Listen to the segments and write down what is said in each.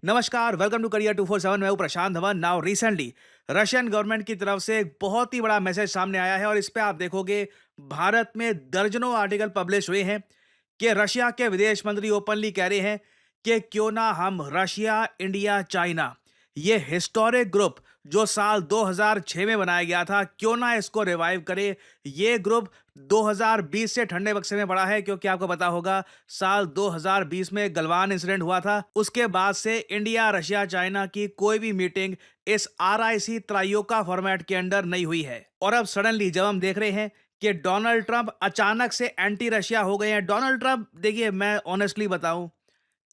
नमस्कार, welcome to career 247। मैं हूं Prashant Dhawan. Now recently Russian government की तरफ से एक बहुत ही बड़ा मैसेज सामने आया है और इस पे आप देखोगे भारत में दर्जनों आर्टिकल पब्लिश हुए हैं कि रशिया के विदेश मंत्री ओपनली कह रहे हैं कि क्यों ना हम रशिया, इंडिया, चाइना, ये हिस्टोरिक ग्रुप जो साल 2006 में बनाया गया था, क्यों ना इसको रिवाइव करे। ये ग्रुप 2020 से ठंडे बक्से में पड़ा है क्योंकि आपको पता होगा साल 2020 में गलवान इंसिडेंट हुआ था। उसके बाद से इंडिया, रशिया, चाइना की कोई भी मीटिंग इस आरआईसी त्राइयोका फॉर्मेट के अंडर नहीं हुई है। और अब सडनली जब हम देख रहे हैं कि डोनाल्ड ट्रंप अचानक से एंटी रशिया हो गए हैं। डोनाल्ड ट्रंप, देखिए मैं ऑनेस्टली बताऊं,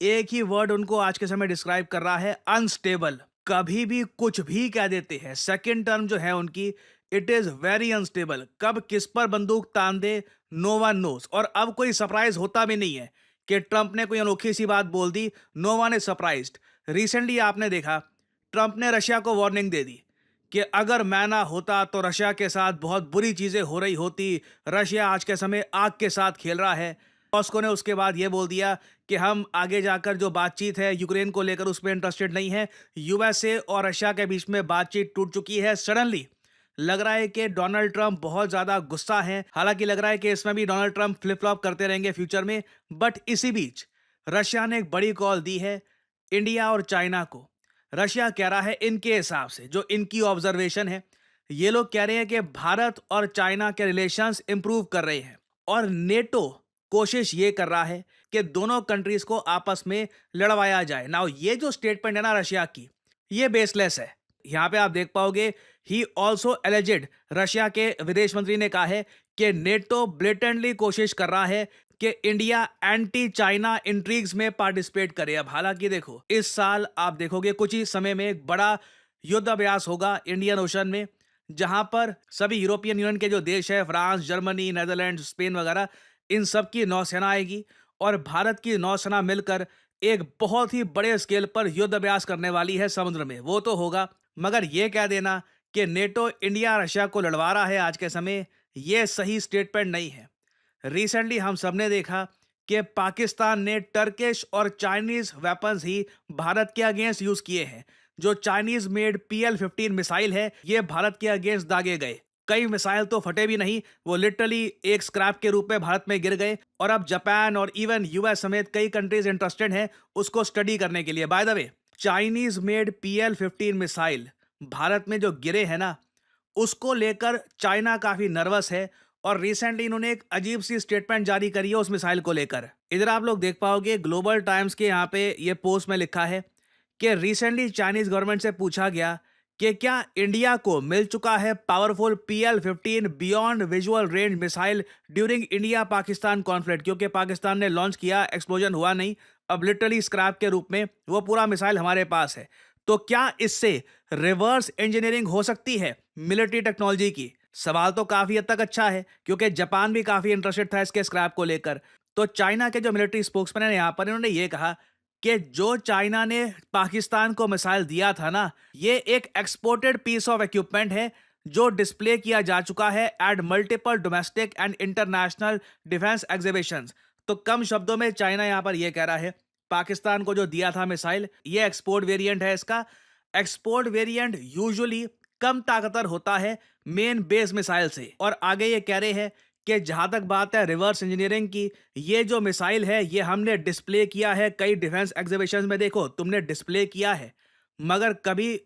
एक ही वर्ड उनको आज के समय डिस्क्राइब कर रहा है, अनस्टेबल। कभी भी कुछ भी कह देते हैं। सेकंड टर्म जो है उनकी, इट इज वेरी अनस्टेबल। कब किस पर बंदूक तान दे, नो वन नोस। और अब कोई सरप्राइज होता भी नहीं है कि ट्रंप ने कोई अनोखी सी बात बोल दी। No one is surprised. Recently आपने देखा ट्रंप ने रशिया को वार्निंग दे दी कि अगर मैं ना होता तो रशिया के साथ बहुत बुरी चीजें हो रही होती। रशिया आज के समय आग के साथ खेल रहा है। मॉस्को ने उसके बाद यह बोल दिया कि हम आगे जाकर जो बातचीत है यूक्रेन को लेकर उस पर इंटरेस्टेड नहीं है। यूएसए और रशिया के बीच में बातचीत टूट चुकी है। सडनली लग रहा है कि डोनाल्ड ट्रंप बहुत ज्यादा गुस्सा है। हालांकि लग रहा है कि इसमें भी डोनाल्ड ट्रंप फ्लिप फ्लॉप करते रहेंगे फ्यूचर में। बट इसी बीच रशिया ने एक बड़ी कॉल दी है इंडिया और चाइना को। रशिया कह रहा है, इनके हिसाब से जो इनकी ऑब्जर्वेशन है, ये लोग कह रहे हैं कि भारत और चाइना के रिलेशंस इंप्रूव कर रहे हैं और नेटो कोशिश ये कर रहा है कि दोनों कंट्रीज को आपस में लड़वाया जाए। नाउ ये जो स्टेटमेंट है ना रशिया की, ये बेसलेस है। यहां पे आप देख पाओगे, ही ऑल्सो एलिजेड, रशिया के विदेश मंत्री ने कहा है कि नेटो ब्लेटेंटली कोशिश कर रहा है कि इंडिया एंटी चाइना इंट्रीग्स में पार्टिसिपेट करे। अब हालांकि देखो, इस साल आप देखोगे कुछ ही समय में एक बड़ा युद्ध अभ्यास होगा इंडियन ओशन में, जहां पर सभी यूरोपियन यूनियन के जो देश है, फ्रांस, जर्मनी, नेदरलैंड, स्पेन वगैरह, इन सब की नौसेना आएगी और भारत की नौसेना मिलकर एक बहुत ही बड़े स्केल पर युद्ध अभ्यास करने वाली है समुद्र में। वो तो होगा, मगर यह कह देना कि नेटो इंडिया रशिया को लड़वा रहा है आज के समय, यह सही स्टेटमेंट नहीं है। रिसेंटली हम सबने देखा कि पाकिस्तान ने टर्किश और चाइनीज वेपन्स ही भारत के अगेंस्ट यूज किए हैं। जो चाइनीज मेड PL-15 मिसाइल है, ये भारत के अगेंस्ट दागे गए। कई मिसाइल तो फटे भी नहीं, वो लिटरली एक स्क्रैप के रूप में भारत में गिर गए। और अब जापान और इवन यूएस समेत कई कंट्रीज इंटरेस्टेड हैं उसको स्टडी करने के लिए। By the way, Chinese made PL-15 missile Bharat में जो गिरे हैं ना, उसको लेकर चाइना काफी नर्वस है और रिसेंटली इन्होंने एक अजीब सी स्टेटमेंट जारी करी है उस मिसाइल को लेकर। इधर आप लोग देख पाओगे, ग्लोबल टाइम्स के यहाँ पे ये पोस्ट में लिखा है कि रिसेंटली चाइनीज गवर्नमेंट से पूछा गया कि क्या इंडिया को मिल चुका है powerful PL-15 beyond visual range missile during India Pakistan conflict. क्योंकि पाकिस्तान ने लॉन्च किया, एक्सप्लोजन हुआ नहीं, अब लिटरली स्क्रैप के रूप में वो पूरा मिसाइल हमारे पास है। तो क्या इससे रिवर्स इंजीनियरिंग हो सकती है मिलिट्री टेक्नोलॉजी की? सवाल तो काफी हद तक अच्छा है क्योंकि जापान भी काफी इंटरेस्टेड था इसके स्क्रैप को लेकर। तो चाइना के जो मिलिट्री स्पोक्समैन है यहाँ पर, इन्होंने ये कहा कि जो चाइना ने पाकिस्तान को मिसाइल दिया था ना, ये एक एक्सपोर्टेड पीस ऑफ इक्विपमेंट है जो डिस्प्ले किया जा चुका है at multiple domestic and international defence exhibitions. तो कम शब्दों में चाइना यहां पर यह कह रहा है, पाकिस्तान को जो दिया था मिसाइल, ये एक्सपोर्ट वेरिएंट है इसका। एक्सपोर्ट वेरिएंट यूजुअली कम ताकतवर होता है मेन बेस मिसाइल से। और आगे ये कह रहे हैं कि जहां तक बात है रिवर्स इंजीनियरिंग की, ये जो मिसाइल है ये हमने डिस्प्ले किया है कई डिफेंस एग्जीबिशंस में। देखो, तुमने डिस्प्ले किया है, मगर कभी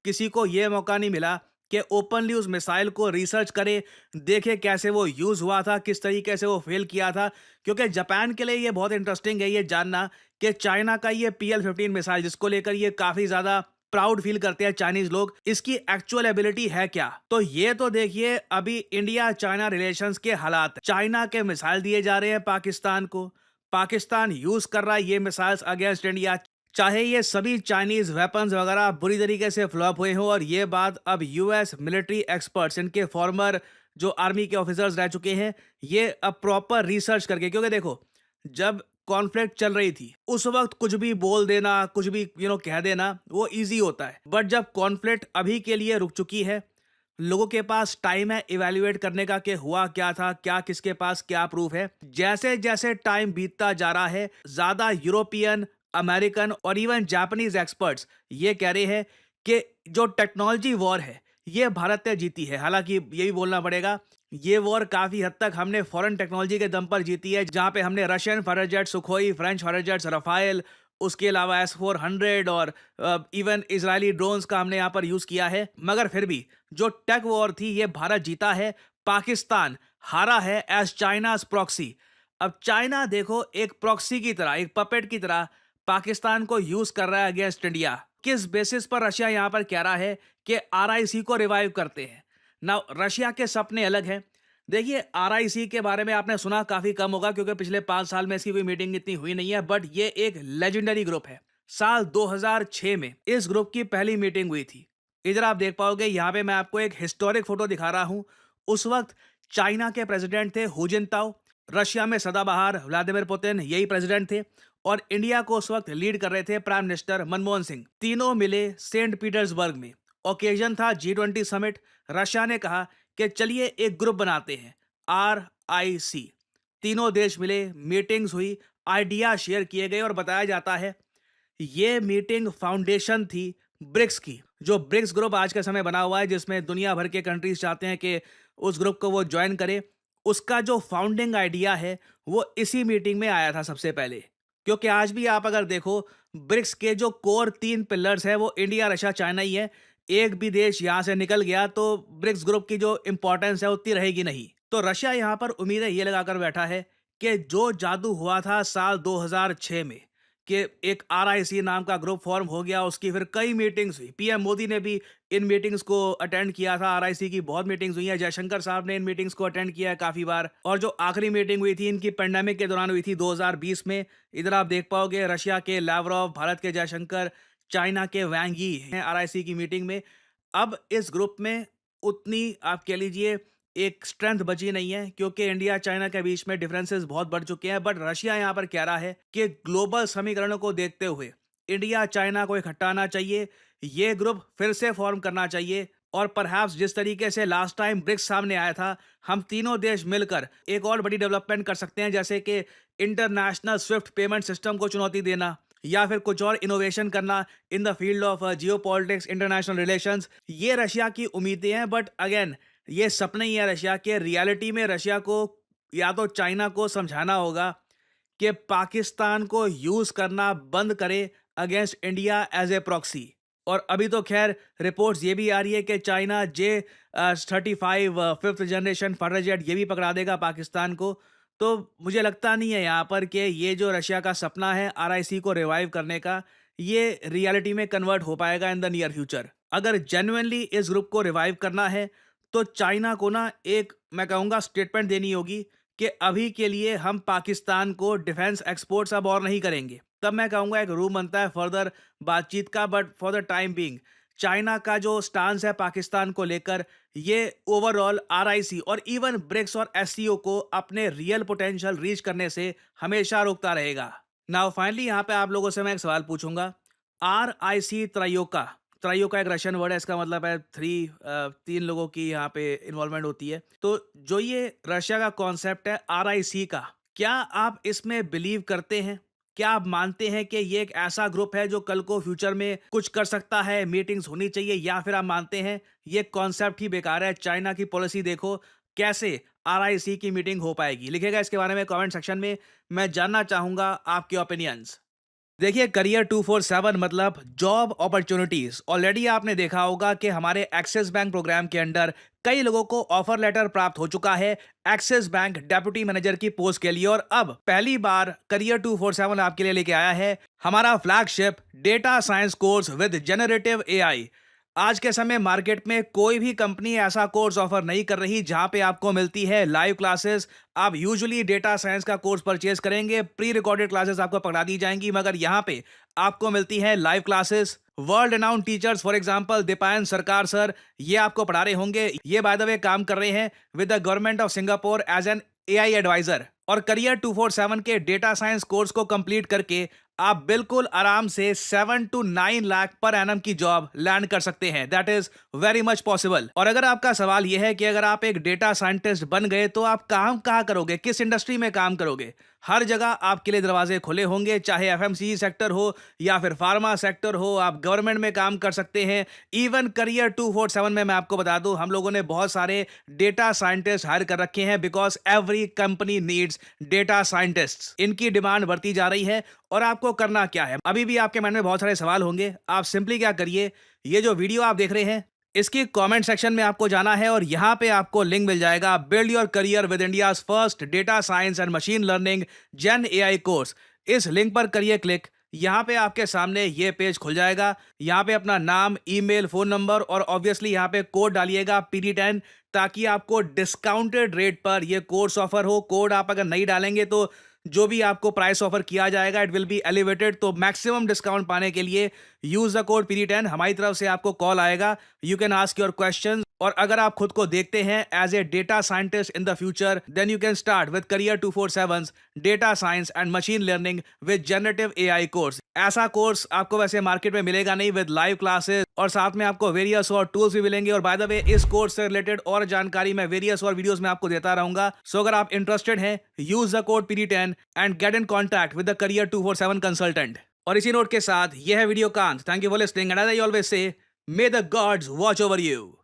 किसी को यह मौका नहीं मिला कि ओपनली उस मिसाइल को रिसर्च करे, देखे कैसे वो यूज हुआ था, किस तरीके से वो फेल किया था। क्योंकि जापान के लिए ये बहुत इंटरेस्टिंग है ये जानना कि चाइना का ये PL-15 मिसाइल, जिसको लेकर ये काफी ज्यादा प्राउड फील करते हैं चाइनीज लोग, इसकी एक्चुअल एबिलिटी है क्या। तो ये तो देखिए अभी इंडिया चाइना रिलेशंस के हालात। चाइना के मिसाइल दिए जा रहे हैं पाकिस्तान को, पाकिस्तान यूज कर रहा है ये मिसाइल्स अगेंस्ट इंडिया। चाहे ये सभी चाइनीज वेपन्स वगैरह बुरी तरीके से फ्लॉप हुए हों, और ये बात अब यूएस मिलिट्री एक्सपर्ट्स, इनके फॉर्मर जो आर्मी के ऑफिसर्स रह चुके हैं, ये अब प्रॉपर रिसर्च करके, क्योंकि देखो जब कॉन्फ्लिक्ट चल रही थी उस वक्त कुछ भी बोल देना, कुछ भी कह देना, वो इजी होता है। बट जब कॉन्फ्लिक्ट अभी के लिए रुक चुकी है, लोगों के पास टाइम है इवैल्यूएट करने का कि हुआ क्या था, क्या किसके पास क्या प्रूफ है। जैसे जैसे टाइम बीतता जा रहा है, ज्यादा यूरोपियन अमेरिकन और इवन जापानीज एक्सपर्ट्स ये कह रहे हैं कि जो टेक्नोलॉजी वॉर है ये भारत ने जीती है। हालांकि ये भी बोलना पड़ेगा, ये वॉर काफी हद तक हमने फॉरेन टेक्नोलॉजी के दम पर जीती है, जहां पे हमने Russian fighter jet Sukhoi, French fighter jets Rafale, उसके अलावा S-400 और इवन इजरायली ड्रोन्स का हमने यहाँ पर यूज किया है। मगर फिर भी जो टेक वॉर थी ये भारत जीता है, पाकिस्तान हारा है एज चाइनाज प्रॉक्सी। अब चाइना देखो एक प्रॉक्सी की तरह, एक पपेट की तरह पाकिस्तान को यूज कर रहा है अगेंस्ट इंडिया। किस बेसिस पर रशिया यहां पर कह रहा है कि आरआईसी को रिवाइव करते हैं? नाउ रशिया के सपने अलग हैं। देखिए, आरआईसी के बारे में आपने सुना काफी कम होगा क्योंकि पिछले 5 साल में इसकी कोई मीटिंग इतनी हुई नहीं है, बट ये एक लेजेंडरी ग्रुप है। साल 2006 में इस ग्रुप की पहली मीटिंग हुई थी। इधर आप देख पाओगे, यहाँ पे मैं आपको एक हिस्टोरिक फोटो दिखा रहा हूं। उस वक्त चाइना के प्रेसिडेंट थे हु जिनताओ, रशिया में सदाबहार व्लादिमीर पुतिन यही प्रेसिडेंट थे, और इंडिया को उस वक्त लीड कर रहे थे प्राइम मिनिस्टर मनमोहन सिंह। तीनों मिले सेंट पीटर्सबर्ग में। ओकेजन था G20 समिट। रशिया ने कहा कि चलिए एक ग्रुप बनाते हैं, RIC। तीनों देश मिले, मीटिंग्स हुई, आइडिया शेयर किए गए, और बताया जाता है ये मीटिंग फाउंडेशन थी ब्रिक्स की। जो ब्रिक्स ग्रुप आज के समय बना हुआ है, जिसमें दुनिया भर के कंट्रीज चाहते हैं कि उस ग्रुप को वो ज्वाइन करे, उसका जो फाउंडिंग आइडिया है वो इसी मीटिंग में आया था सबसे पहले। क्योंकि आज भी आप अगर देखो, ब्रिक्स के जो कोर 3 पिलर्स है वो इंडिया, रशिया, चाइना ही है। एक भी देश यहां से निकल गया तो ब्रिक्स ग्रुप की जो इंपॉर्टेंस है उतनी रहेगी नहीं। तो रशिया यहां पर उम्मीदें ये लगाकर बैठा है कि जो जादू हुआ था साल 2006 में, कि एक आरआईसी नाम का ग्रुप फॉर्म हो गया, उसकी फिर कई मीटिंग्स हुई। पीएम मोदी ने भी इन मीटिंग्स को अटेंड किया था। आरआईसी की बहुत मीटिंग्स हुई हैं, जयशंकर साहब ने इन मीटिंग्स को अटेंड किया है काफी बार। और जो आखिरी मीटिंग हुई थी इनकी पेंडेमिक के दौरान हुई थी 2020 में। इधर आप देख पाओगे रशिया के लावरोव, भारत के जयशंकर, चाइना के वैंग यी हैं आरआईसी की मीटिंग में। अब इस ग्रुप में उतनी आप कह लीजिए एक स्ट्रेंथ बची नहीं है, क्योंकि इंडिया चाइना के बीच में डिफरेंसेस बहुत बढ़ चुके हैं। बट रशिया यहां पर कह रहा है कि ग्लोबल समीकरणों को देखते हुए इंडिया चाइना को इकट्ठा आना चाहिए, ये ग्रुप फिर से फॉर्म करना चाहिए, और परहैप्स जिस तरीके से लास्ट टाइम ब्रिक्स सामने आया था, हम तीनों देश मिलकर एक और बड़ी डेवलपमेंट कर सकते हैं, जैसे कि इंटरनेशनल स्विफ्ट पेमेंट सिस्टम को चुनौती देना, या फिर कुछ और इनोवेशन करना in the field of Jio politics, international relations. ये रशिया की उम्मीदें हैं, बट अगेन ये सपने ही है रशिया के। रियलिटी में रशिया को या तो चाइना को समझाना होगा कि पाकिस्तान को यूज करना बंद करे against India as a proxy. और अभी तो खैर रिपोर्ट्स ये भी आ रही है कि China J-35 5th generation fighter jet ये भी पकड़ा देगा पाकिस्तान को। तो मुझे लगता नहीं है यहाँ पर कि ये जो रशिया का सपना है आरआईसी को रिवाइव करने का, ये रियलिटी में कन्वर्ट हो पाएगा इन द नियर फ्यूचर। अगर जेन्युइनली इस ग्रुप को रिवाइव करना है तो चाइना को ना एक, मैं कहूँगा, स्टेटमेंट देनी होगी कि अभी के लिए हम पाकिस्तान को डिफेंस एक्सपोर्ट्स अब और नहीं करेंगे। तब मैं कहूँगा एक रूम बनता है फर्दर बातचीत का। But for the time being China का जो स्टांस है पाकिस्तान को लेकर, ये ओवरऑल आरआईसी और इवन ब्रिक्स और एससीओ को अपने रियल पोटेंशियल रीच करने से हमेशा रोकता रहेगा। नाउ फाइनली यहाँ पे आप लोगों से मैं एक सवाल पूछूंगा। RIC त्रयोका, त्रयोका एक रशियन वर्ड है, इसका मतलब है तीन लोगों की यहाँ पे इन्वॉल्वमेंट होती है। तो जो ये रशिया का कॉन्सेप्ट है RIC का, क्या आप इसमें बिलीव करते हैं? क्या आप मानते हैं कि ये एक ऐसा ग्रुप है जो कल को फ्यूचर में कुछ कर सकता है, मीटिंग्स होनी चाहिए, या फिर आप मानते हैं ये कॉन्सेप्ट ही बेकार है, चाइना की पॉलिसी देखो, कैसे RIC की मीटिंग हो पाएगी? लिखेगा इसके बारे में कमेंट सेक्शन में, मैं जानना चाहूंगा आपके ओपिनियंस। देखिए, करियर 247 मतलब जॉब अपॉर्चुनिटीज। ऑलरेडी आपने देखा होगा कि हमारे एक्सिस बैंक प्रोग्राम के अंडर कई लोगों को ऑफर लेटर प्राप्त हो चुका है एक्सिस बैंक डेप्यूटी मैनेजर की पोस्ट के लिए। और अब पहली बार करियर 247 आपके लिए लेके आया है हमारा flagship data science course with generative AI। आज के समय मार्केट में कोई भी कंपनी ऐसा कोर्स ऑफर नहीं कर रही जहां पे आपको मिलती है लाइव क्लासेस। आप यूजुअली डेटा साइंस का कोर्स परचेज करेंगे, प्री रिकॉर्डेड क्लासेस आपको पकड़ा दी जाएंगी, मगर यहां पे आपको मिलती है live classes. World renowned teachers, for example Deepayan सरकार सर, ये आपको पढ़ा रहे होंगे। ये बाय द वे काम कर रहे हैं with the government of Singapore as an AI adviser. और करियर 247 के डेटा साइंस कोर्स को कंप्लीट करके आप बिल्कुल आराम से 7 to 9 लाख पर एनम की जॉब लैंड कर सकते हैं। That is very much possible. और अगर आपका सवाल यह है कि अगर आप एक डेटा साइंटिस्ट बन गए तो आप काम कहाँ करोगे, किस इंडस्ट्री में काम करोगे, हर जगह आपके लिए दरवाजे खुले होंगे, चाहे एफएमसीजी सेक्टर हो या फिर फार्मा सेक्टर हो, आप गवर्नमेंट में काम कर सकते हैं। इवन करियर 247 में मैं आपको बता दूं, हम लोगों ने बहुत सारे डेटा साइंटिस्ट हायर कर रखे हैं, because every company needs data scientists. इनकी डिमांड बढ़ती जा रही है। और आपको करना क्या है, अभी भी आपके मन में बहुत सारे सवाल होंगे। आप सिंपली क्या करिए, ये जो वीडियो आप देख रहे हैं, इसकी कमेंट सेक्शन में आपको जाना है और यहां पे आपको लिंक मिल जाएगा, build your career with India's first data science and machine learning gen AI course. इस लिंक पर करिए क्लिक। यहां पे आपके सामने ये पेज खुल जाएगा। यहां पे अपना नाम, ईमेल, फोन नंबर और ऑब्वियसली यहां पे कोड डालिएगा PD10, ताकि आपको डिस्काउंटेड रेट पर ये कोर्स ऑफर हो। कोड आप अगर नहीं डालेंगे तो जो भी आपको प्राइस ऑफर किया जाएगा इट विल बी एलिवेटेड। तो मैक्सिमम डिस्काउंट पाने के लिए यूज द कोड PD10। हमारी तरफ से आपको कॉल आएगा, you can ask your questions. और अगर आप खुद को देखते हैं as a data scientist in the future, then you can start with career 247 data science and machine learning with generative AI course. ऐसा कोर्स आपको वैसे मार्केट में मिलेगा नहीं, विद लाइव क्लासेस और साथ में आपको वेरियस और टूल्स भी मिलेंगे। और बाय द वे, इस कोर्स से रिलेटेड और जानकारी मैं वेरियस और वीडियोस में आपको देता रहूंगा। सो अगर आप इंटरेस्टेड हैं, use the code PD10 and get in contact with the career 247 consultant. और इसी नोट के साथ यह है वीडियो कांत। Thank you for listening and as I always say, may the gods watch over you.